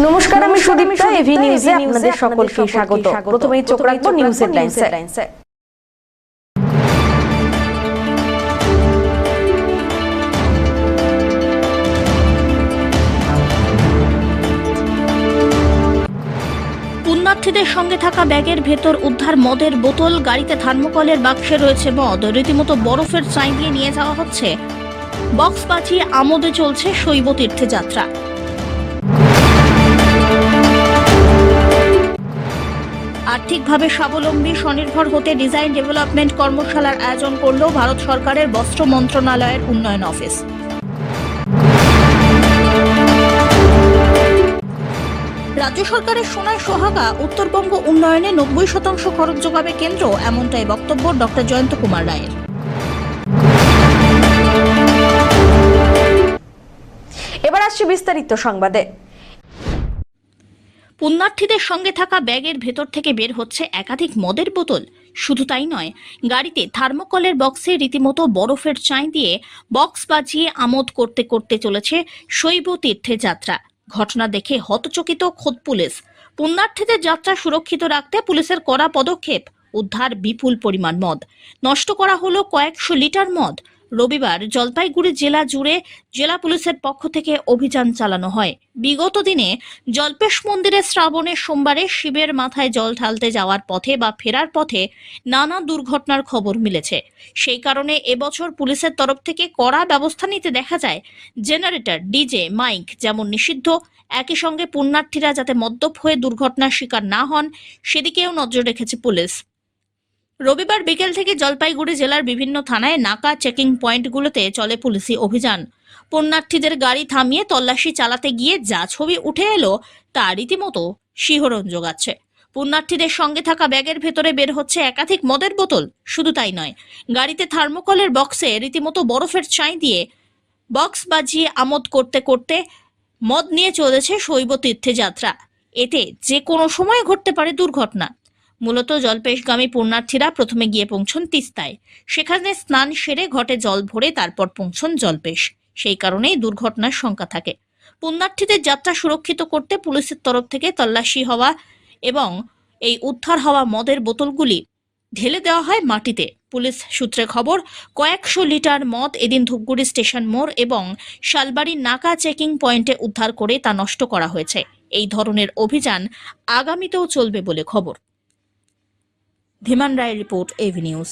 নমস্কার, আমি সুদীপ্তা। এভি নিউজে আপনাদের সকলকে স্বাগত। প্রথমেই চোখ রাখবো নিউজ হেডলাইনসে। পুণ্যার্থীদের সঙ্গে থাকা ব্যাগের ভেতর উদ্ধার মদের বোতল, গাড়িতে থার্মোকলের বাক্সে রয়েছে মদ, রীতিমতো বরফের চাই দিয়ে নিয়ে যাওয়া হচ্ছে। বক্স বাজিয়ে আমোদে চলছে শৈব তীর্থে যাত্রা। আর্থিকভাবে স্বাবলম্বী স্বনির্ভর হতে ডিজাইন ডেভেলপমেন্ট কর্মশালার আয়োজন করল ভারত সরকারের বস্ত্র মন্ত্রণালয়ের উন্নয়ন অফিস। রাজ্য সরকারের সোনায় সোহাগা, উত্তরবঙ্গ উন্নয়নে 90% খরচ যোগাবে কেন্দ্র, এমনটাই বক্তব্য ডক্টর জয়ন্ত কুমার রায়ের। এবার আসছে বিস্তারিত সংবাদে। পুণ্যার্থীদের সঙ্গে থাকা ব্যাগের ভেতর থেকে বের হচ্ছে একাধিক মদের বোতল। শুধু তাই নয়, গাড়িতে থার্মোকলের বক্সে রীতিমতো বরফের চাই দিয়ে বক্স বাজিয়ে আমোদ করতে করতে চলেছে শৈব তীর্থে যাত্রা। ঘটনা দেখে হতচকিত খোদ পুলিশ। পুণ্যার্থীদের যাত্রা সুরক্ষিত রাখতে পুলিশের কড়া পদক্ষেপ। উদ্ধার বিপুল পরিমাণ মদ, নষ্ট করা হলো কয়েকশো লিটার মদ। রবিবার জলপাইগুড়ি জেলা জুড়ে জেলা পুলিশের পক্ষ থেকে অভিযান চালানো হয়। বিগত দিনে জল্পেশ মন্দিরে শ্রাবণের সোমবারে শিবের মাথায় জল ঢালতে যাওয়ার পথে বা ফেরার পথে নানা দুর্ঘটনার খবর মিলেছে। সেই কারণে এবছর পুলিশের তরফ থেকে কড়া ব্যবস্থা নিতে দেখা যায়। জেনারেটর, ডিজে, মাইক যেমন নিষিদ্ধ, একই সঙ্গে পুণ্যার্থীরা যাতে মদ্যপ হয়ে দুর্ঘটনার শিকার না হন সেদিকেও নজর রেখেছে পুলিশ। রবিবার বিকেল থেকে জলপাইগুড়ি জেলার বিভিন্ন থানায় নাকা চেকিং পয়েন্টগুলোতে চলে পুলিশি অভিযান। পুণ্যার্থীদের গাড়ি থামিয়ে তল্লাশি চালাতে গিয়ে যা ছবি উঠে এলো তা রীতিমতো শিহরণ জোগাচ্ছে। পুণ্যার্থীদের সঙ্গে থাকা ব্যাগের ভেতরে বের হচ্ছে একাধিক মদের বোতল। শুধু তাই নয়, গাড়িতে থার্মোকলের বক্সে রীতিমতো বরফের চাই দিয়ে বক্স বাজিয়ে আমোদ করতে করতে মদ নিয়ে চলেছে শৈব তীর্থে যাত্রা। এতে যে কোনো সময় ঘটতে পারে দুর্ঘটনা। মূলত জলপেশগামী পুণ্যার্থীরা প্রথমে গিয়ে পৌঁছন তিস্তায়, সেখানে স্নান সেরে ঘটে জল ভরে তারপর পৌঁছন জলপেশ। সেই কারণেই দুর্ঘটনার শঙ্কা থাকে। পুণ্যার্থীদের যাত্রা সুরক্ষিত করতে পুলিশের তরফ থেকে তল্লাশি হওয়া এবং এই উদ্ধার হওয়া মদের বোতলগুলি ঢেলে দেওয়া হয় মাটিতে। পুলিশ সূত্রে খবর, কয়েকশো লিটার মদ এদিন ধূপগুড়ি স্টেশন মোড় এবং শালবাড়ির নাকা চেকিং পয়েন্টে উদ্ধার করে তা নষ্ট করা হয়েছে। এই ধরনের অভিযান আগামীতেও চলবে বলে খবর। ধীমান রায়ের রিপোর্ট, এভি নিউজ।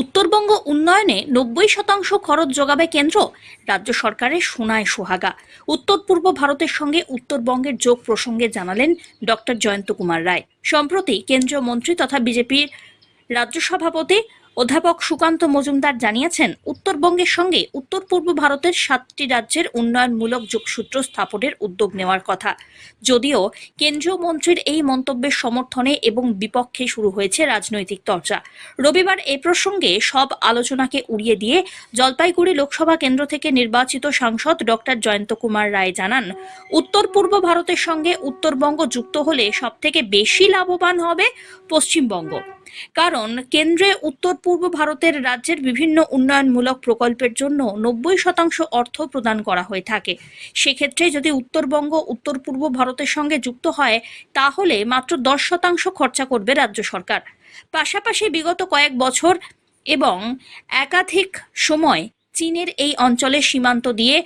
উত্তরবঙ্গ উন্নয়নে 90% খরচ যোগাবে কেন্দ্র, রাজ্য সরকারের সোনায় সোহাগা। উত্তর পূর্ব ভারতের সঙ্গে উত্তরবঙ্গের যোগ প্রসঙ্গে জানালেন ডক্টর জয়ন্ত কুমার রায়। সম্প্রতি কেন্দ্রীয় মন্ত্রী তথা বিজেপির রাজ্য সভাপতি অধ্যাপক সুকান্ত মজুমদার জানিয়েছেন, উত্তরবঙ্গের সঙ্গে উত্তর পূর্ব ভারতের 7টি রাজ্যের উন্নয়নমূলক যোগসূত্র স্থাপনের উদ্যোগ নেওয়ার কথা। যদিও কেন্দ্রীয় মন্ত্রীর এই মন্তব্যের সমর্থনে এবং বিপক্ষে শুরু হয়েছে রাজনৈতিক চর্চা। রবিবার এ প্রসঙ্গে সব আলোচনাকে উড়িয়ে দিয়ে জলপাইগুড়ি লোকসভা কেন্দ্র থেকে নির্বাচিত সাংসদ ডক্টর জয়ন্ত কুমার রায় জানান, উত্তর পূর্ব ভারতের সঙ্গে উত্তরবঙ্গ যুক্ত হলে সবথেকে বেশি লাভবান হবে পশ্চিমবঙ্গ। কারণ কেন্দ্রে উত্তর পূর্ব ভারতের রাজ্যের বিভিন্ন উন্নয়নমূলক প্রকল্পের জন্য 90% অর্থ প্রদান করা হয়ে থাকে। সেক্ষেত্রে যদি উত্তরবঙ্গ উত্তর পূর্ব ভারতের সঙ্গে যুক্ত হয় তাহলে মাত্র 10% খরচা করবে রাজ্য সরকার। পাশাপাশি বিগত কয়েক বছর এবং একাধিক সময় চীনের এই অঞ্চলের সীমান্ত দিয়ে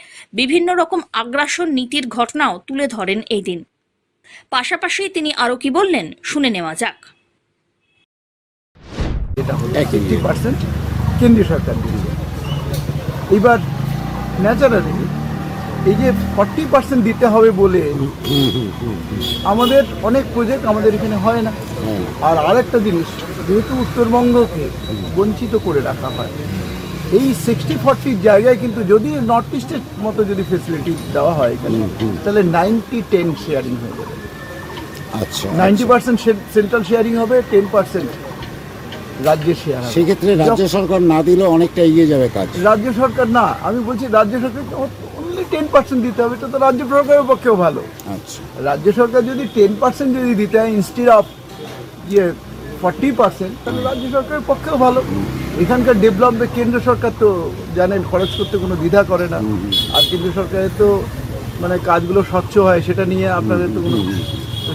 বিভিন্ন রকম আগ্রাসন নীতির ঘটনাও তুলে ধরেন এই দিন। পাশাপাশি তিনি আরও কি বললেন শুনে নেওয়া যাক। এটা হলো 50% কেন্দ্রীয় সরকার দিচ্ছে। এবার ন্যাচারালি এই যে 40% দিতে হবে বলে আমাদের অনেক প্রজেক্ট আমাদের এখানে হয় না। আর আরেকটা জিনিস, যেহেতু উত্তরবঙ্গকে বঞ্চিত করে রাখা হয়, এই 60-40 জায়গায় কিন্তু যদি নর্থ ইস্টের মতো যদি ফেসিলিটি দেওয়া হয় এখানে, তাহলে 90-10 শেয়ারিং হয়ে যাবে। আচ্ছা, 90% সেন্ট্রাল শেয়ারিং হবে, 10% রাজ্যের শেয়ার। সেক্ষেত্রে রাজ্য সরকার না দিলেও অনেকটা এগিয়ে যাবে কাজ। রাজ্য সরকার না, আমি বলছি রাজ্য সরকার অনলি 10% দিতে হবে, তো রাজ্য সরকারের পক্ষেও ভালো। আচ্ছা, রাজ্য সরকার যদি 10% যদি দিতে হয় ইনস্টেড অফ 40%, তাহলে রাজ্য সরকারের পক্ষেও ভালো। এখানকার ডেভেলপমেন্ট কেন্দ্র সরকার তো জানেন খরচ করতে কোনো দ্বিধা করে না, আর কেন্দ্র সরকারের তো মানে কাজগুলো স্বচ্ছ হয়, সেটা নিয়ে আপনাদের তো কোনো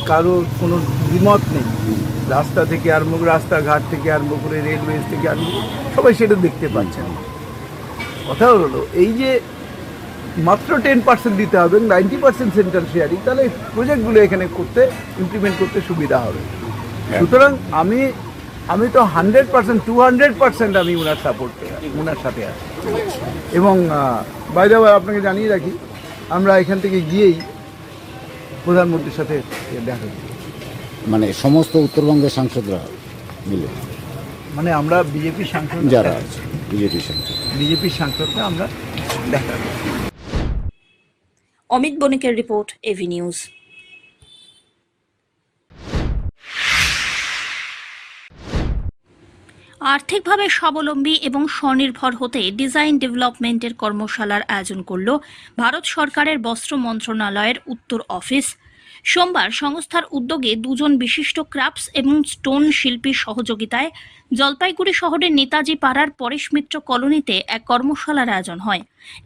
কারো কোনো দ্বিমত নেই। রাস্তা থেকে আরম্ভ করে রাস্তাঘাট থেকে আরম্ভ করে রেলওয়েজ থেকে আরম্ভ করে সবাই সেটা দেখতে পাচ্ছেন। কথা হলো এই যে মাত্র 10% দিতে হবে, 90% সেন্ট্রাল শেয়ারিং, তাহলে এই প্রজেক্টগুলো এখানে করতে ইমপ্লিমেন্ট করতে সুবিধা হবে। সুতরাং আমি তো 100% 200% আমি ওনার ওনার সাথে আছি। এবং বাইরে আপনাকে জানিয়ে রাখি, আমরা এখান থেকে গিয়েই প্রধানমন্ত্রীর সাথে দেখা করি। মানে সমস্ত উত্তরবঙ্গের সাংসদরা মিলে, মানে আমরা বিজেপির সাংসদ যারা আছে বিজেপির সাংসদরা আমরা দেখা করি। অমিত বণিকের রিপোর্ট, এভি নিউজ। আর্থিকভাবে স্বাবলম্বী এবং স্বনির্ভর হতে ডিজাইন ডেভেলপমেন্টের কর্মশালার আয়োজন করল ভারত সরকারের বস্ত্র মন্ত্রণালয়ের উত্তর অফিস। সোমবার সংস্থার উদ্যোগে দুজন বিশিষ্ট ক্রাফটস এবং স্টোন শিল্পীর সহযোগিতায় জলপাইগুড়ি শহরের নেতাজি পাড়ার পরেশ মিত্র কলোনিতে এক কর্মশালার আয়োজন হয়।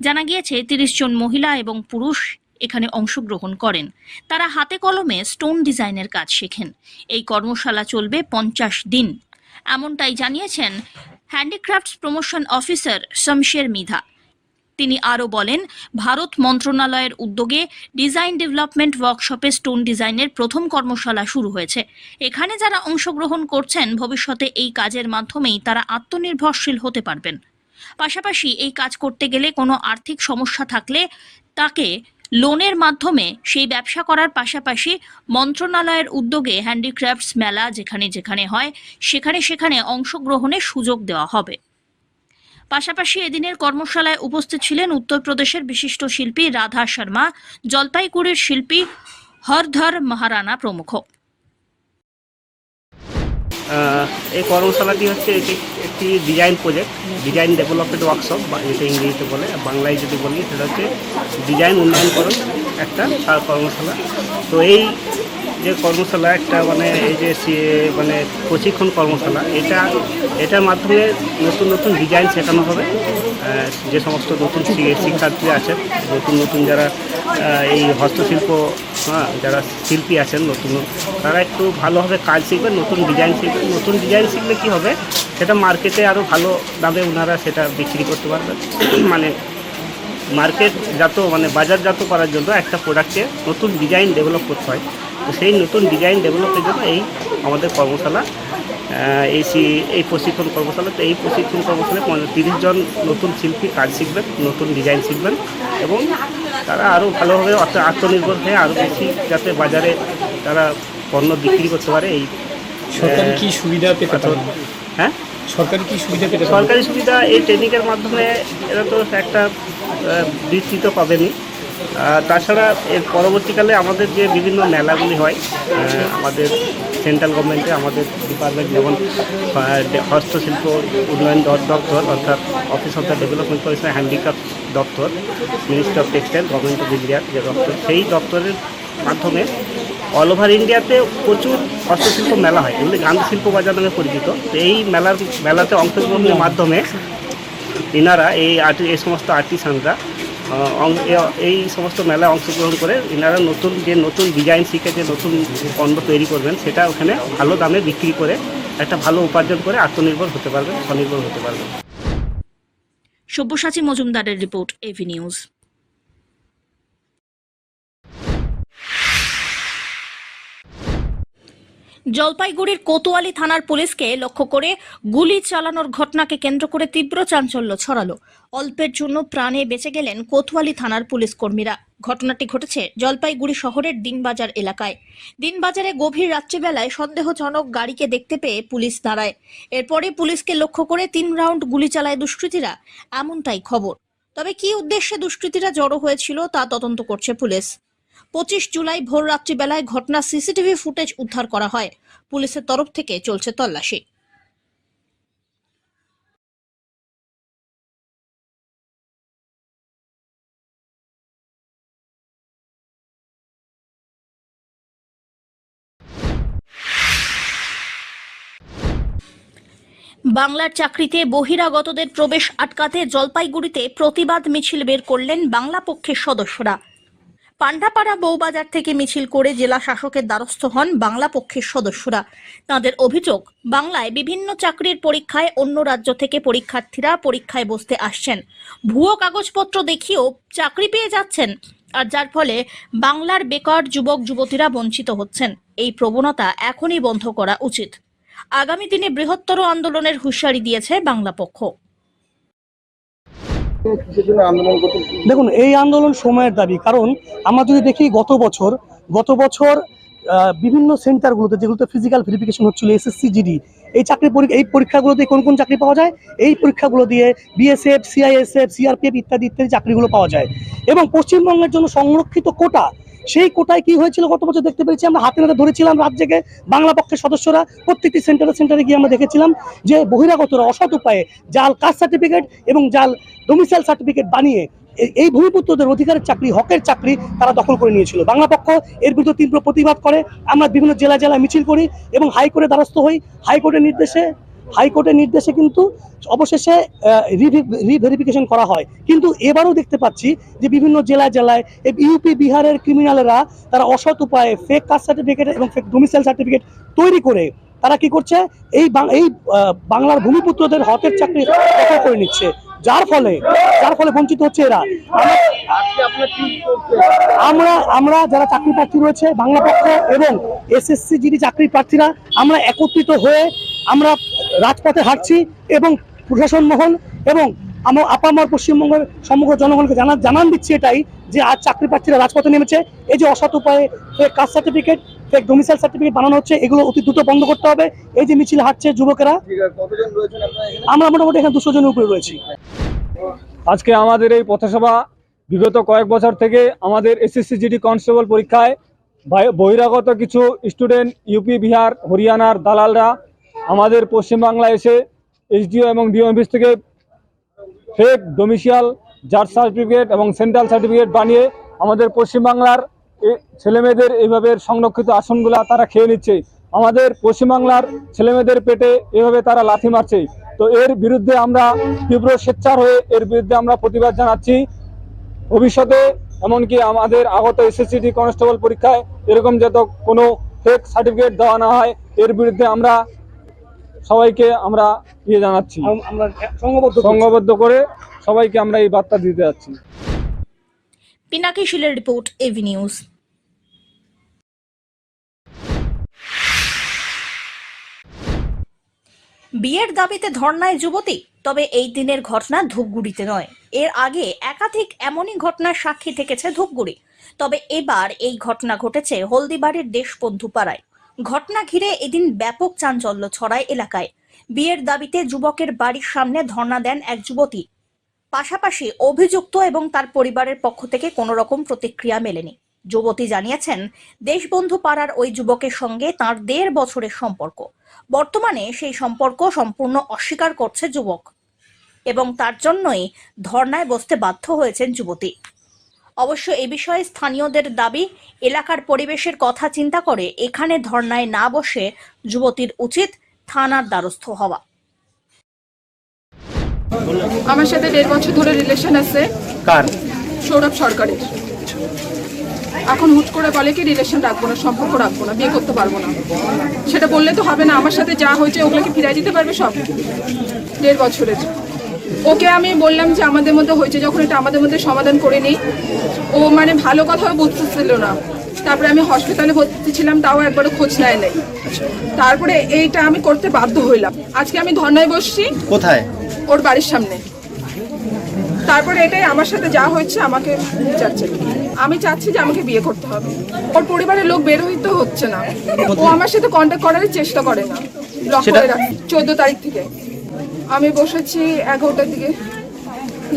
জানা গিয়েছে 30 জন মহিলা এবং পুরুষ এখানে অংশগ্রহণ করেন। তারা হাতে কলমে স্টোন ডিজাইনের কাজ শেখেন। এই কর্মশালা চলবে 50 দিন, এমনটাই জানিয়েছেন handicrafts promotion officer Shamsher Mridha. তিনি আরও বলেন, ভারত মন্ত্রণালয়ের উদ্যোগে ডিজাইন ডেভেলপমেন্ট ওয়ার্কশপে স্টোন ডিজাইনের প্রথম কর্মশালা শুরু হয়েছে। এখানে যারা অংশগ্রহণ করছেন ভবিষ্যতে এই কাজের মাধ্যমেই তারা আত্মনির্ভরশীল হতে পারবেন। পাশাপাশি এই কাজ করতে গেলে কোনো আর্থিক সমস্যা থাকলে তাকে লোনের মাধ্যমে সেই ব্যবসা করার পাশাপাশি মন্ত্রণালয়ের উদ্যোগে হ্যান্ডিক্রাফটস মেলা যেখানে যেখানে হয় সেখানে অংশগ্রহণের সুযোগ দেওয়া হবে। পাশাপাশি এদিনের কর্মশালায় উপস্থিত ছিলেন উত্তরপ্রদেশের বিশিষ্ট শিল্পী রাধা শর্মা, জলপাইগুড়ির শিল্পী হরধর মহারানা প্রমুখ। এই কর্মশালাটি হচ্ছে একটি design project, design development workshop, যেটা ইংরেজিতে বলে, বাংলায় যদি বলি সেটা হচ্ছে ডিজাইন উন্নয়নকরণ একটা কর্মশালা। তো এই যে কর্মশালা একটা মানে এই যে মানে প্রশিক্ষণ কর্মশালা, এটার মাধ্যমে নতুন নতুন ডিজাইন শেখানো হবে। যে সমস্ত নতুন শিক্ষার্থী আছেন, নতুন যারা এই হস্তশিল্প যারা শিল্পী আছেন নতুন, তারা একটু ভালোভাবে কাজ শিখবেন, নতুন ডিজাইন শিখবেন। নতুন ডিজাইন শিখলে কী হবে, সেটা মার্কেটে আরও ভালো দামে ওনারা সেটা বিক্রি করতে পারবেন। মানে মার্কেটজাত মানে বাজারজাত করার জন্য একটা প্রোডাক্টে নতুন ডিজাইন ডেভেলপ করতে হয়। তো সেই নতুন ডিজাইন ডেভেলপের জন্য এই আমাদের কর্মশালা, এই প্রশিক্ষণ কর্মশালা। তো এই প্রশিক্ষণ কর্মশালায় 30 জন নতুন শিল্পী কাজ শিখবেন, নতুন ডিজাইন শিখবেন এবং তারা আরও ভালোভাবে আত্মনির্ভর হয়ে আরও বেশি যাতে বাজারে তারা পণ্য বিক্রি করতে পারে। এই সরকারি কি সুবিধা পেতে পারে? হ্যাঁ, সরকারি কি সুবিধা পেতে পারে? সরকারি সুবিধা এই ট্রেনিংয়ের মাধ্যমে এরা তো একটা বৃত্তি তো পাবেনই। তাছাড়া এর পরবর্তীকালে আমাদের যে বিভিন্ন মেলাগুলি হয়, আমাদের সেন্ট্রাল গভর্নমেন্টে আমাদের ডিপার্টমেন্ট, যেমন হস্তশিল্প উন্নয়ন দপ্তর অর্থাৎ office of the development commission handicraft দপ্তর, ministry of textile, government of ইন্ডিয়ার যে দপ্তর, সেই দপ্তরের মাধ্যমে অল ওভার ইন্ডিয়াতে প্রচুর হস্তশিল্প মেলা হয়, এগুলি গান্ধী শিল্প বাজার নামে পরিচিত। তো এই মেলাতে অংশগ্রহণের মাধ্যমে এনারা এই সমস্ত আর্টিসানরা এই সমস্ত মেলায় অংশগ্রহণ করে এনারা নতুন ডিজাইন শিখে যে নতুন পণ্য তৈরি করবেন, সেটা ওখানে ভালো দামে বিক্রি করে একটা ভালো উপার্জন করে আত্মনির্ভর হতে পারবেন, স্বনির্ভর হতে পারবেন। সব্যসাচী মজুমদারের রিপোর্ট, এভি নিউজ। জলপাইগুড়ির কোতোয়ালি থানার পুলিশকে লক্ষ্য করে গুলি চালানোর ঘটনাকে কেন্দ্র করে তীব্র চাঞ্চল্য ছড়ালো। অল্পের জন্য প্রাণে বেঁচে গেলেন কোতোয়ালি থানার পুলিশ কর্মীরা। ঘটনাটি ঘটেছে জলপাইগুড়ি শহরের দিনবাজার এলাকায়। দিনবাজারে গভীর রাত্রিবেলায় সন্দেহজনক গাড়িকে দেখতে পেয়ে পুলিশ দাঁড়ায়। এরপরে পুলিশকে লক্ষ্য করে 3 রাউন্ড গুলি চালায় দুষ্কৃতীরা, এমনটাই খবর। তবে কী উদ্দেশ্যে দুষ্কৃতীরা জড়ো হয়েছিল তা তদন্ত করছে পুলিশ। 25 জুলাই ভোর রাত্রিবেলায় ঘটনার সিসিটিভি ফুটেজ উদ্ধার করা হয়। পুলিশের তরফ থেকে চলছে তল্লাশি। বাংলার চাকরিতে বহিরাগতদের প্রবেশ আটকাতে জলপাইগুড়িতে প্রতিবাদ মিছিল বের করলেন বাংলা পক্ষের সদস্যরা। পান্ডাপাড়া বউবাজার থেকে মিছিল করে জেলা শাসকের দ্বারস্থ হন বাংলা পক্ষের সদস্যরা। তাদের অভিযোগ, বাংলায় বিভিন্ন চাকরির পরীক্ষায় অন্য রাজ্য থেকে পরীক্ষার্থীরা পরীক্ষায় বসতে আসছেন, ভুয়ো কাগজপত্র দেখিয়েও চাকরি পেয়ে যাচ্ছেন, আর যার ফলে বাংলার বেকার যুবক যুবতীরা বঞ্চিত হচ্ছেন। এই প্রবণতা এখনই বন্ধ করা উচিত। আগামী দিনে বৃহত্তর আন্দোলনের হুঁশিয়ারি দিয়েছে বাংলা পক্ষ। দেখুন, এই আন্দোলন সময়ের দাবি। কারণ আমরা যদি দেখি গত বছর বিভিন্ন সেন্টারগুলোতে, যেগুলোতে ফিজিক্যাল ভেরিফিকেশন হচ্ছিল, এসএসসি, জিডি, এই পরীক্ষাগুলোতে কোন কোন চাকরি পাওয়া যায়, এই পরীক্ষাগুলো দিয়ে বিএসএফ, সিআইএসএফ, সিআরপিএফ ইত্যাদি চাকরিগুলো পাওয়া যায়। এবং পশ্চিমবঙ্গের জন্য সংরক্ষিত কোটা, সেই কোটায় কি হয়েছিল গত বছর দেখতে পেরেছি আমরা, হাতে নাতে ধরেছিলাম রাজ্যকে বাংলা পক্ষের সদস্যরা। প্রত্যেকটি সেন্টারে গিয়ে আমরা দেখেছিলাম যে বহিরাগতরা অসৎ উপায়ে জাল কাস্ট সার্টিফিকেট এবং জাল ডোমিসাইল সার্টিফিকেট বানিয়ে এই ভূমিপুত্রদের অধিকারের চাকরি, হকের চাকরি তারা দখল করে নিয়েছিল। বাংলা পক্ষ এর বিরুদ্ধে তীব্র প্রতিবাদ করে। আমরা বিভিন্ন জেলায় মিছিল করি এবং হাইকোর্টের দ্বারস্থ হই। হাইকোর্টের নির্দেশে কিন্তু অবশেষে রিভেরিফিকেশন করা হয়। কিন্তু এবারও দেখতে পাচ্ছি যে বিভিন্ন জেলায় ইউপি, বিহারের ক্রিমিনালেরা তারা অসৎ উপায়ে ফেক কাস্ট সার্টিফিকেট এবং ফেক ডোমিসাইল সার্টিফিকেট তৈরি করে তারা কি করছে, এই বাংলার ভূমিপুত্রদের হকের চাকরি দখল করে নিচ্ছে, যার ফলে বঞ্চিত হচ্ছে এরা। আমরা যারা চাকরি প্রার্থী রয়েছে বাংলা পক্ষ এবং এসএসসি, জিডি চাকরি প্রার্থীরা, আমরা একত্রিত হয়ে আমরা রাজপথে হাঁটছি এবং প্রশাসন মহল এবং আপামর পশ্চিমবঙ্গের সমগ্র জনগণকে জানান দিচ্ছি এটাই যে আজ চাকরি প্রার্থীরা রাজপথে নেমেছে। এই যে অসৎ উপায়ে fake caste certificate, fake domicile certificate বানানো হচ্ছে, এগুলো অতি দ্রুত বন্ধ করতে হবে। এই যে মিছিল হাঁটছে যুবকেরা, আমরা মোটামুটি এখানে 200 জনের উপরে রয়েছি। আজকে আমাদের এই পথসভা বিগত কয়েক বছর থেকে আমাদের এসএসসি, জিডি কনস্টেবল পরীক্ষায় বহিরাগত কিছু স্টুডেন্ট ইউপি, বিহার, হরিয়ানার দালালরা আমাদের পশ্চিমবাংলায় এসে এসডিও এবং ডিও অফিস থেকে ফেক ডোমিসাইল, জাত সার্টিফিকেট এবং সেন্ট্রাল সার্টিফিকেট বানিয়ে আমাদের পশ্চিমবাংলার ছেলেমেয়েদের এইভাবে সংরক্ষিত আসনগুলা তারা খেয়ে নিচ্ছে। আমাদের পশ্চিমবাংলার ছেলেমেয়েদের পেটে এভাবে তারা লাথি মারছে। তো এর বিরুদ্ধে আমরা তীব্র সোচ্চার হয়ে এর বিরুদ্ধে আমরা প্রতিবাদ জানাচ্ছি। ভবিষ্যতে এমনকি আমাদের আগত এসএসসি কনস্টেবল পরীক্ষায় এরকম যত কোনো ফেক সার্টিফিকেট দেওয়া না হয়, এর বিরুদ্ধে আমরা সবাইকে আমরা জানাচ্ছি, আমরা সংঘবদ্ধ করে সবাইকে আমরা এই বার্তা দিতে যাচ্ছি। পিনাকি শিলের রিপোর্ট, এভি নিউজ। বিয়ের দাবিতে ধর্নায় যুবতী, তবে এই দিনের ঘটনা ধূপগুড়িতে নয়। এর আগে একাধিক এমনই ঘটনার সাক্ষী থেকেছে ধূপগুড়ি, তবে এবার এই ঘটনা ঘটেছে হলদিবাড়ির দেশবন্ধু পাড়ায়। ঘটনা ঘিরে এদিন ব্যাপক চাঞ্চল্য ছড়ায় এলাকায়। বিয়ের দাবিতে যুবকের বাড়ির সামনে ধর্ণা দেন এক যুবতী। পাশাপাশি অভিযুক্ত এবং তার পরিবারের পক্ষ থেকে কোনো রকম প্রতিক্রিয়া মেলেনি। যুবতী জানিয়েছেন, দেশবন্ধু পাড়ার ওই যুবকের সঙ্গে তাঁর 1.5 বছরের সম্পর্ক। বর্তমানে সেই সম্পর্ক সম্পূর্ণ অস্বীকার করছে যুবক এবং তার জন্যই ধর্নায় বসতে বাধ্য হয়েছেন যুবতী। অবশ্য এ বিষয়ে স্থানীয়দের দাবি, এলাকার পরিবেশের কথা চিন্তা করে এখানে ধর্নায় না বসে যুবতীর উচিত থানার দ্বারস্থ হওয়া। আমার সাথে 1.5 বছর ধরে রিলেশন আছে। কার? সৌরভ সরকারের। এখন হুট করে বলে কি রিলেশন রাখবো না, সম্পর্ক রাখবো না, বিয়ে করতে পারবো না। সেটা বললে তো হবে না। আমার সাথে যা হয়েছে ওগুলোকে ফিরিয়ে দিতে পারবে সব। 1.5 বছরের ওকে আমি বললাম যে আমাদের মধ্যে হয়েছে যখন, এটা আমাদের মধ্যে সমাধান করে নিই। ও মানে ভালো কথাও বুঝতেছিল না। তারপরে আমি হসপিটালে ভর্তি ছিলাম, তাও একবারও খোঁজ নেয় নাই। তারপরে এইটা আমি করতে বাধ্য হইলাম। আজকে আমি ধর্নায় বসছি। কোথায়? ওর বাড়ির সামনে। তারপরে এটাই আমার সাথে যা হয়েছে, আমাকে চাচ্ছে, আমি চাচ্ছি যে আমাকে বিয়ে করতে হবে। ওর পরিবারের লোক বের হইতে হচ্ছে না। ও আমার সাথে কন্ট্যাক্ট করার চেষ্টা করে না। ব্লক করে রাখি 14 তারিখ থেকে। আমি বসেছি 11টার দিকে।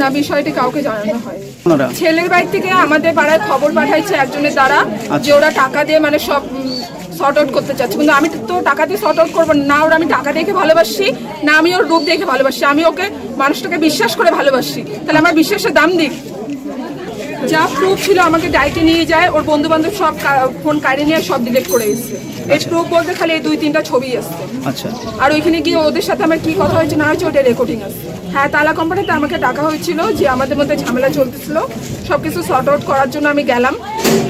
না, বিষয়টি কাউকে জানানো হয়। ছেলের বাড়ি থেকে আমাদের পাড়ায় খবর পাঠাইছে একজনের দ্বারা যে ওরা টাকা দিয়ে মানে সব শর্ট আউট করতে চাচ্ছে। কিন্তু আমি তো টাকা দিয়ে শর্ট আউট করবো না। ওরা আমি টাকা দেখে ভালোবাসি না, আমি ওর রূপ দেখে ভালোবাসি। আমি ওকে মানুষটাকে বিশ্বাস করে ভালোবাসি। তাহলে আমার বিশ্বাসের দাম দিক। যা প্রুফ ছিল আমাকে ডাইটে নিয়ে যায়, ওর বন্ধু বান্ধব সব ফোন কাড়ে নিয়ে সব ডিলিট করে এসছে। এই প্রুফ বলতে খালি এই 2-3টা ছবি আসছে। আচ্ছা, আর ওইখানে গিয়ে ওদের সাথে আমার কি কথা হয়েছে না হয়েছে ওটা রেকর্ডিং আছে। হ্যাঁ, তালা কোম্পানিতে আমাকে ডাকা হয়েছিল যে আমাদের মধ্যে ঝামেলা চলতেছিল, সবকিছু সর্ট আউট করার জন্য আমি গেলাম।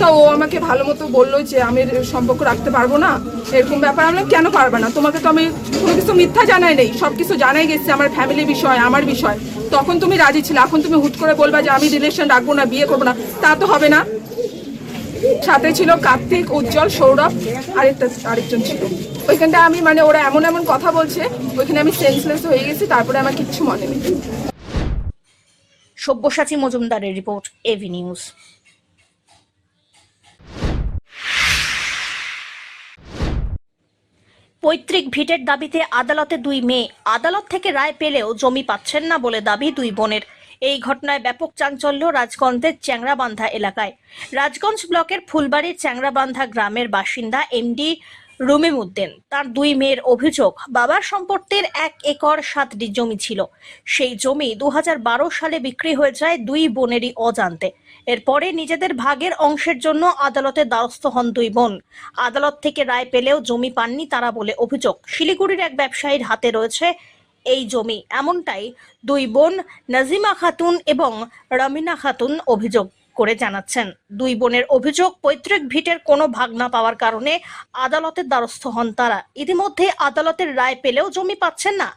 তা ও আমাকে ভালো মতো বললো যে আমি সম্পর্ক রাখতে পারবো না, এরকম ব্যাপার। আমি বললাম, কেন পারবে না? তোমাকে তো আমি কোনো কিছু মিথ্যা জানাই নেই, সব কিছু জানাই গেছে, আমার ফ্যামিলি বিষয়, আমার বিষয়। তখন তুমি রাজি ছিলে, এখন তুমি হুট করে বলবা যে আমি রিলেশন রাখবো না, বিয়ে করবো না, তা তো হবে না। সাথে ছিল কার্তিক, উজ্জ্বল, সৌরভ, আরেকজন ছিল। ওইখানটা আমি মানে ওরা এমন এমন কথা বলছে, ওইখানে আমি সেন্সলেস হয়ে গেছি, তারপরে আমার কিচ্ছু মনে নেই। সব্যসাচী মজুমদারের রিপোর্ট, এভি নিউজ। পৈতৃক ভিটের দাবিতে আদালতে 2 মেয়ে। আদালত থেকে রায় পেলেও জমি পাচ্ছেন না বলে দাবি 2 বোনের। এই ঘটনায় ব্যাপক চাঞ্চল্য রাজগঞ্জের চ্যাংরাবান্ধা এলাকায়। রাজগঞ্জ ব্লকের ফুলবাড়ির চ্যাংরাবান্ধা গ্রামের বাসিন্দা এমডি রুমিমউদ্দিন, তার 2 মেয়ের অভিযোগ, বাবার সম্পত্তির 1 একর 7 জমি ছিল। সেই জমি 2012 সালে বিক্রি হয়ে যায় 2 বোনেরই অজান্তে। এরপরে নিজেদের ভাগের অংশের জন্য আদালতে দ্বারস্থ হন 2 বোন। আদালত থেকে রায় পেলেও জমি পাননি তারা বলে অভিযোগ। শিলিগুড়ির এক ব্যবসায়ীর হাতে রয়েছে এই জমি, এমনটাই 2 বোন নাজিমা খাতুন এবং রমিনা খাতুন অভিযোগ করে জানাচ্ছেন। 2 বোনের অভিযোগ, পৈতৃক ভিটের কোনো ভাগ না পাওয়ার কারণে আদালতের দ্বারস্থ হন তারা। ইতিমধ্যে আদালতের রায় পেলেও জমি পাচ্ছেন না।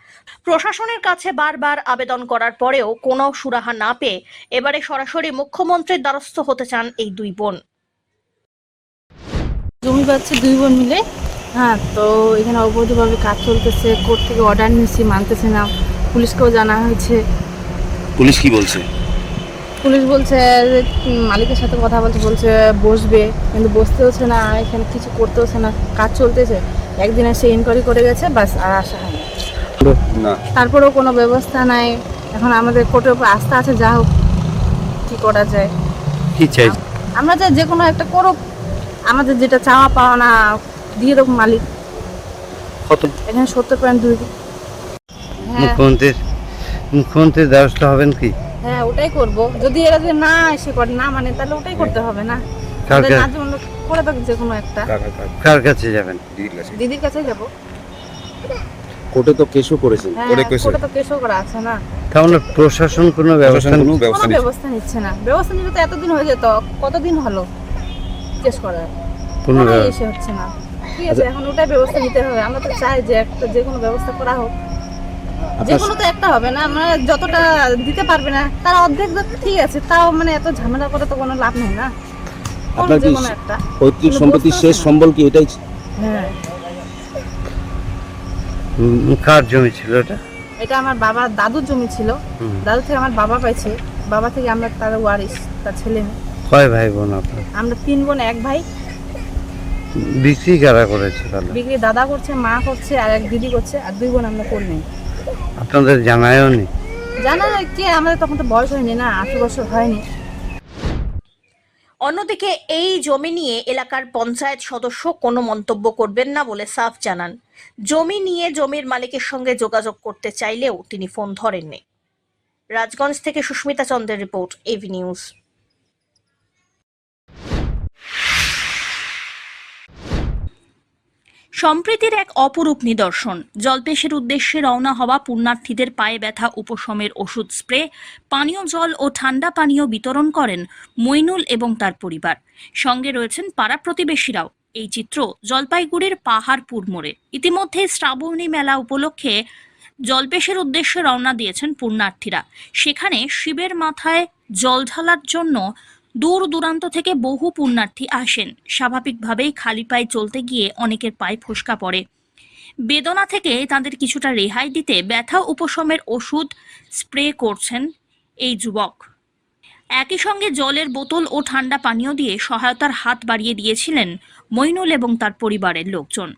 প্রশাসনের কাছে বারবার আবেদন করার পরেও কোনো সুরাহা না পেয়ে এবারে সরাসরি মুখ্যমন্ত্রীর দ্বারস্থ হতে চান এই 2 বোন। জমি পাচ্ছে 2 বোন মিলে। হ্যাঁ, তো এখানে অবৈধভাবে কাজ চলতেছে, কোর্ট থেকে অর্ডার নিয়েছি, মানতেছে না। পুলিশকেও জানা হয়েছে। পুলিশ কি বলছে? পুলিশ বলছে যে মালিকের সাথে কথা বলছে বসবে, কিন্তু বসতে হচ্ছে না, এখানে কিছু করতে হচ্ছে না, কাজ চলতেছে। একদিন এসে ইনকোয়ারি করে গেছে, বাস, আর আসা হয়নি। তারপরেও কোনো ব্যবস্থা নাই। এখন আমাদের কোর্টের উপর আস্থা আছে, যা হোক কি করা যায়। কি চাই? আমরা চাই যে কোনো একটা করুক, আমাদের যেটা চাওয়া পাওয়া না দিয়ে দেবো মালিক। কত? এখানে 70.2। মুখ্যমন্ত্রীর দ্বারস্থ হবেন কি? হ্যাঁ, ওটাই করব। যদি এরা যদি না এসে করে না মানে, তাহলে ওটাই করতে হবে না। করে দেখ যে কোনো একটা। কার কাছে যাবেন? দিদির কাছে যাব। কোর্টে তো কেসও করেছেন। কোর্টে তো কেসও করা আছে না। তাহলে প্রশাসন কোনো ব্যবস্থা নিচ্ছে না। ব্যবস্থা নিতে তো এতদিন হয়ে যেত, কতদিন হলো কেস করার, কোনো এসে হচ্ছে না। ঠিক আছে, এখন ওটাই ব্যবস্থা নিতে হবে। আমরা তো চাই যে একটা যে কোনো ব্যবস্থা করা হোক। যে কোনো তো একটা হবে না, আমরা যতটা দিতে পারবে না তার অর্ধেক ঠিক আছে, তাও মানে এত ঝামেলা করে তো কোনো লাভ নেই না। আপনার কি পৈতৃক সম্পত্তির শেষ সম্বল কি এটাই? হ্যাঁ। কার জমি ছিল এটা? এটা আমার বাবার দাদুর জমি ছিল। দাদু থেকে আমার বাবা পাইছে, বাবা থেকে আমরা তার ওয়ারিশ, তার ছেলে মেয়ে। কয় ভাই বোন আপনার? আমরা 3 বোন, 1 ভাই। বিক্রি কারা করেছে? তাহলে বিক্রি দাদা করছে, মা করছে, আর 1 দিদি করছে, আর 2 বোন আমরা করি নাই। আপনাদের জানায়ও নি? জানা কি, আমাদের তখন তো বয়স হয়নি না, 18 বছর হয়নি। অন্যদিকে এই জমি নিয়ে এলাকার পঞ্চায়েত সদস্য কোনো মন্তব্য করবেন না বলে সাফ জানান। জমি নিয়ে জমির মালিকের সঙ্গে যোগাযোগ করতে চাইলেও তিনি ফোন ধরেননি। রাজগঞ্জ থেকে সুস্মিতা চন্দ্রের রিপোর্ট, এভি নিউজ। সম্প্রীতির এক অপরূপ নিদর্শন। জলপেশের উদ্দেশ্যে রওনা হওয়া পুণ্যার্থীদের পায়ে ব্যথা উপশমের ওষুধ স্প্রে, পানীয় জল ও ঠান্ডা পানীয় বিতরণ করেন মইনুল এবং তার পরিবার। সঙ্গে রয়েছেন পাড়া প্রতিবেশীরাও। এই চিত্র জলপাইগুড়ির পাহাড়পুর মোড়ে। ইতিমধ্যে শ্রাবণী মেলা উপলক্ষে জলপেশের উদ্দেশ্যে রওনা দিয়েছেন পুণ্যার্থীরা। সেখানে শিবের মাথায় জল ঢালার জন্য দূর দূরান্ত থেকে বহু পুণ্যার্থী আসেন। স্বাভাবিকভাবেই খালি পায়ে চলতে গিয়ে অনেকের পায়ে ফোস্কা পড়ে। বেদনা থেকে তাদের কিছুটা রেহাই দিতে ব্যথা উপশমের ওষুধ স্প্রে করছেন এই যুবক। একই সঙ্গে জলের বোতল ও ঠান্ডা পানীয় দিয়ে সহায়তার হাত বাড়িয়ে দিয়েছিলেন মইনুল এবং তার পরিবারের লোকজন।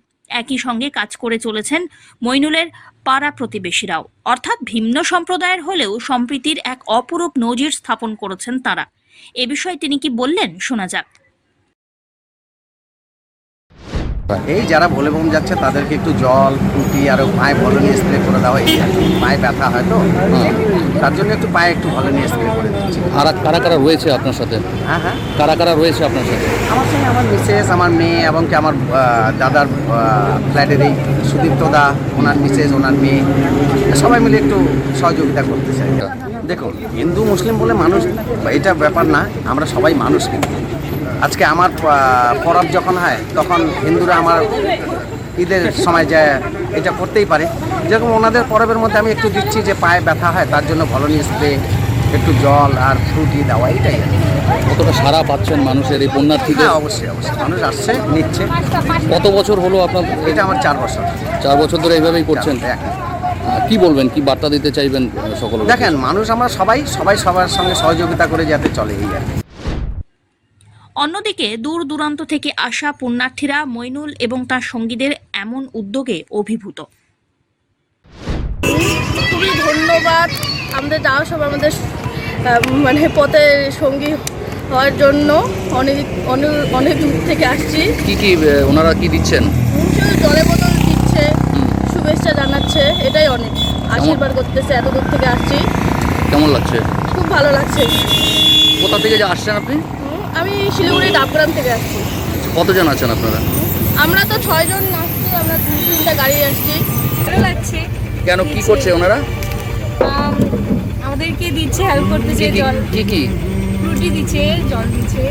একই সঙ্গে কাজ করে চলেছেন মইনুলের পাড়া প্রতিবেশীরাও। অর্থাৎ ভিন্ন সম্প্রদায়ের হলেও সম্প্রীতির এক অপরূপ নজির স্থাপন করেছেন তারা। এ বিষয়ে তিনি কি বললেন, শোনা যাক। এই যারা ভোলে বোম যাচ্ছে তাদেরকে একটু জল ফুটি আর পায়ে ভলনি স্প্রে করে দেওয়া, এই আর কি। পায়ে ব্যথা হয় তো, তার জন্য একটু পায়ে একটু ভলনি স্প্রে করে দিচ্ছি। আর কারা কারা রয়েছে আপনার সাথে? হ্যাঁ হ্যাঁ, কারা কারা রয়েছে আপনার সাথে? আমার সঙ্গে আমার মিসেস, আমার মেয়ে এবং কি আমার দাদার ফ্ল্যাটের এই সুদীপ্ত দা, ওনার মিসেস, ওনার মেয়ে, সবাই মিলে একটু সহযোগিতা করতে চাই। দেখুন, হিন্দু মুসলিম বলে মানুষ এটা ব্যাপার না, আমরা সবাই মানুষ। কিন্তু আজকে আমার পরব যখন হয় তখন হিন্দুরা আমার ঈদের সময় যায় এটা করতেই পারে। যেরকম ওনাদের পরবের মধ্যে আমি একটু দিচ্ছি যে পায়ে ব্যথা হয় তার জন্য ভলনি স্প্রে, একটু জল আর ফ্রুটি দেওয়া, এটাই আর কি। কতটা সাড়া পাচ্ছেন মানুষের এই বন্যার থেকে? হ্যাঁ, অবশ্যই অবশ্যই মানুষ আসছে, নিচ্ছে। কত বছর হলো আপনার? এটা আমার 4 বছর। 4 বছর ধরে এইভাবেই করছেন? কি বলবেন, কি বার্তা দিতে চাইবেন সকলে? দেখেন, মানুষ আমরা সবাই সবার সঙ্গে সহযোগিতা করে যাতে চলে, এই আর কি। অন্যদিকে দূর দূরান্ত থেকে আসা পুণ্যার্থীরা মইনুল এবং তার সঙ্গীদের এমন উদ্যোগে অভিভূত। খুবই ধন্যবাদ আমাদের যাওয়া সব আমাদের মানে পথের সঙ্গী হওয়ার জন্য। অনেক দূর থেকে আসছি। কি ওনারা কি দিচ্ছেন? শুধু জলের বোতল দিচ্ছে, শুভেচ্ছা জানাচ্ছে, এটাই অনেক। আশীর্বাদ করতেছে, এত দূর থেকে আসছি। কেমন লাগছে? খুব ভালো লাগছে। কোথা থেকে যে আসছেন আপনি? আমি শিলিগুড়ি ডাবগ্রাম থেকে আসছি। কতজন আছেন আপনারা? আমরা তো 6 জন আসছি, আমরা 2-3টা গাড়ি আসছি। ভালো লাগছে। কেন, কি করছে ওনারা? আমাদেরকে দিচ্ছে, হেল্প করতেছে। জল কি রুটি দিচ্ছে, জল দিচ্ছে।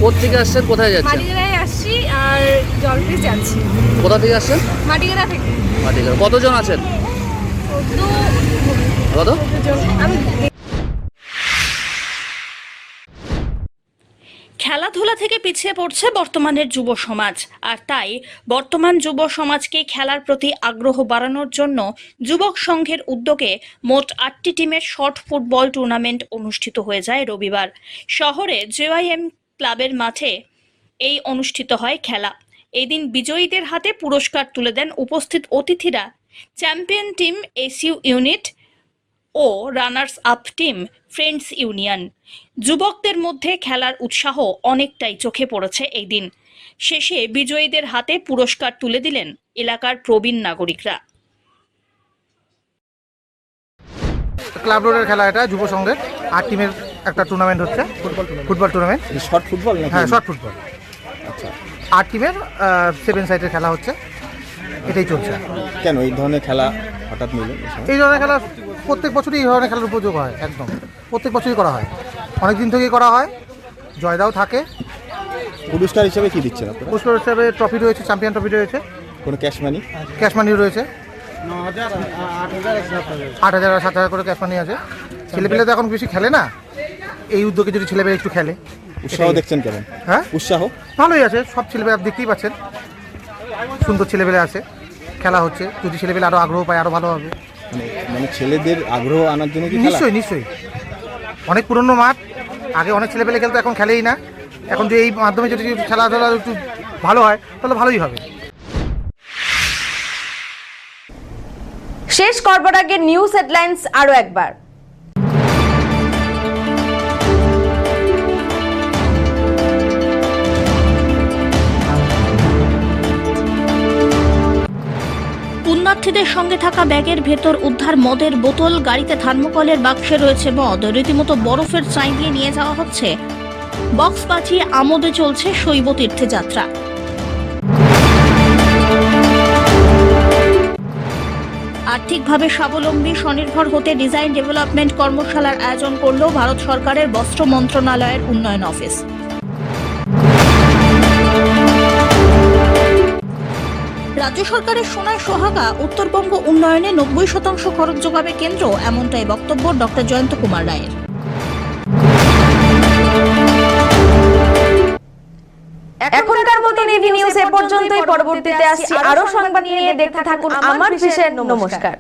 কোথা থেকে আসছেন, কোথায় যাচ্ছেন? মাটিগড়ায় আসছি আর জলপেশ যাচ্ছি। কোথা থেকে আসছেন? মাটিগড়া থেকে। মাটিগড়া। কতজন আছেন? কত? খেলাধুলা থেকে পিছিয়ে পড়ছে বর্তমানের যুব সমাজ, আর তাই বর্তমান যুব সমাজকে খেলার প্রতি আগ্রহ বাড়ানোর জন্য যুবক সংঘের উদ্যোগে মোট 8টি টিমের শর্ট ফুটবল টুর্নামেন্ট অনুষ্ঠিত হয়ে যায় রবিবার। শহরে জেআইএম ক্লাবের মাঠে এই অনুষ্ঠিত হয় খেলা। এদিন বিজয়ীদের হাতে পুরস্কার তুলে দেন উপস্থিত অতিথিরা। চ্যাম্পিয়ন টিম এসইউ ইউনিট ও runners up team friends union. যুবকদের মধ্যে খেলার উৎসাহ অনেকটাই চোখে পড়েছে এই দিন। শেষে বিজয়ীদের হাতে পুরস্কার তুলে দিলেন এলাকার প্রবীণ নাগরিকরা। ক্লাব রোডের খেলা, এটা যুব সংঘের 8 টিমের একটা টুর্নামেন্ট হচ্ছে, ফুটবল টুর্নামেন্ট। Short football? হ্যাঁ, শর্ট ফুটবল। আচ্ছা, 8 টিমের 7 সাইডের খেলা হচ্ছে, এটাই চলছে। কেন এই ধরনের খেলা হঠাৎ নিল? এই ধরনের খেলা প্রত্যেক বছরই এই ধরনের খেলার উপযোগ হয়, একদম প্রত্যেক বছরই করা হয়, অনেক দিন থেকেই করা হয়। জয়দাও থাকে। পুরস্কার হিসেবে কি দিচ্ছেন আপনারা? পুরস্কার হিসেবে ট্রফি রয়েছে, চ্যাম্পিয়ন ট্রফি রয়েছে, কোনো ক্যাশ মানি? ক্যাশ মানি রয়েছে। 8,000 আর 7,000 করে ক্যাশ মানি আছে। ছেলেপেলে তো এখন বেশি খেলে না, এই উদ্যোগে যদি ছেলেপেলে একটু খেলে। উৎসাহ দেখছেন কেমন? হ্যাঁ, উৎসাহ ভালোই আছে। সব ছেলেপেলে আপনি দেখতেই পাচ্ছেন, সুন্দর ছেলেপেলে আছে, খেলা হচ্ছে। যদি ছেলেপেলে আরও আগ্রহ পায় আরও ভালো হবে। মানে ছেলেদের আগ্রহ আনার জন্য কি? নিশ্চয়ই নিশ্চয়ই। অনেক পুরনো মাঠ, আগে অনেক ছেলেপেলে খেলতো, এখন খেলেই না। এখন যে এই মাধ্যমে যদি খেলাধুলা একটু ভালো হয় তাহলে ভালোই হবে। শেষ করবার আগে নিউজ হেডলাইন্স আরো একবার। পুণ্যার্থীদের সঙ্গে থাকা ব্যাগের ভেতর উদ্ধার মদের বোতল, গাড়িতে থার্মোকলের বাক্সে রয়েছে মদ, রীতিমতো বরফের চাই দিয়ে নিয়ে যাওয়া হচ্ছে। বক্স বাজিয়ে আমোদে চলছে শৈব তীর্থে যাত্রা। আর্থিকভাবে স্বাবলম্বী স্বনির্ভর হতে ডিজাইন ডেভেলপমেন্ট কর্মশালার আয়োজন করল ভারত সরকারের বস্ত্র মন্ত্রণালয়ের উন্নয়ন অফিস। রাজ্য সরকারের সোনায় সোহাগা, উত্তরবঙ্গ উন্নয়নে 90% খরচ যোগাবে কেন্দ্র, এমনটাই বক্তব্য ডক্টর জয়ন্ত কুমার রায়ের। এখনকার মতন এভি নিউজ এ পর্যন্তই। পরবর্তীতে আসছি আরো সংবাদ নিয়ে, দেখতে থাকুন আমার বিশেষ। নমস্কার।